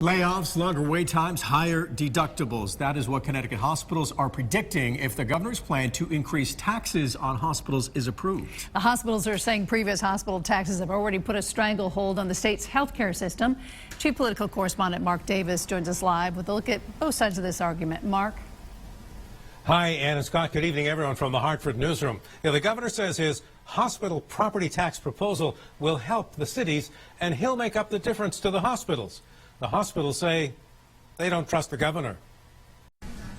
Layoffs, longer wait times, higher deductibles. That is what Connecticut hospitals are predicting if the governor's plan to increase taxes on hospitals is approved. The hospitals are saying previous hospital taxes have already put a stranglehold on the state's healthcare system. Chief political correspondent Mark Davis joins us live with a look at both sides of this argument. Mark. Hi, Ann and Scott. Good evening, everyone from the Hartford newsroom. The governor says his hospital property tax proposal will help the cities, and he'll make up the difference to the hospitals. The hospitals say they don't trust the governor.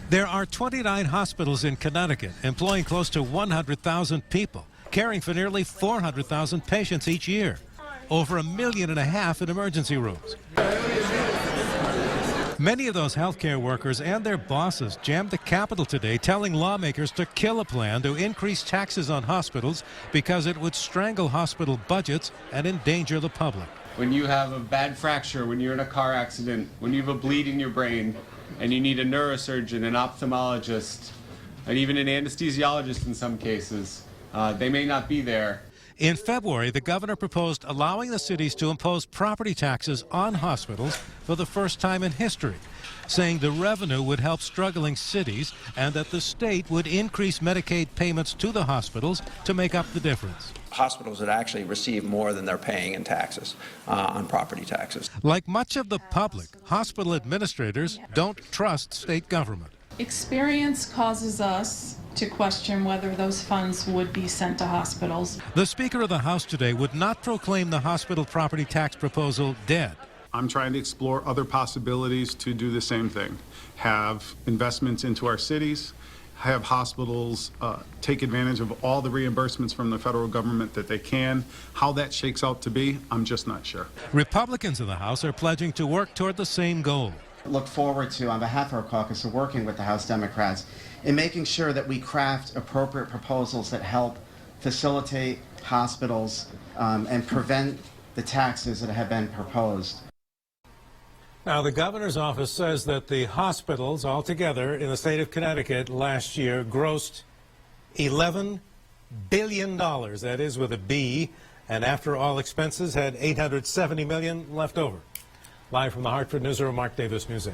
There are 29 hospitals in Connecticut employing close to 100,000 people, caring for nearly 400,000 patients each year, over 1.5 million in emergency rooms. Many of those healthcare workers and their bosses jammed the Capitol today, telling lawmakers to kill a plan to increase taxes on hospitals because it would strangle hospital budgets and endanger the public. When you have a bad fracture, when you're in a car accident, when you have a bleed in your brain, and you need a neurosurgeon, an ophthalmologist, and even an anesthesiologist in some cases, they may not be there. In February, the governor proposed allowing the cities to impose property taxes on hospitals for the first time in history, saying the revenue would help struggling cities and that the state would increase Medicaid payments to the hospitals to make up the difference. Hospitals that actually receive more than they're paying in taxes, on property taxes. Like much of the public, hospital administrators don't trust state government. Experience causes us to question whether those funds would be sent to hospitals. The Speaker of the House today would not proclaim the hospital property tax proposal dead. I'm trying to explore other possibilities to do the same thing. Have investments into our cities, have hospitals take advantage of all the reimbursements from the federal government that they can. How that shakes out to be, I'm just not sure. Republicans in the House are pledging to work toward the same goal. Look forward to, on behalf of our caucus, to working with the House Democrats in making sure that we craft appropriate proposals that help facilitate hospitals and prevent the taxes that have been proposed. Now, the governor's office says that the hospitals altogether in the state of Connecticut last year grossed $11 billion, that is with a B, and after all expenses had $870 million left over. Live from the Hartford newsroom, Mark Davis, News 8.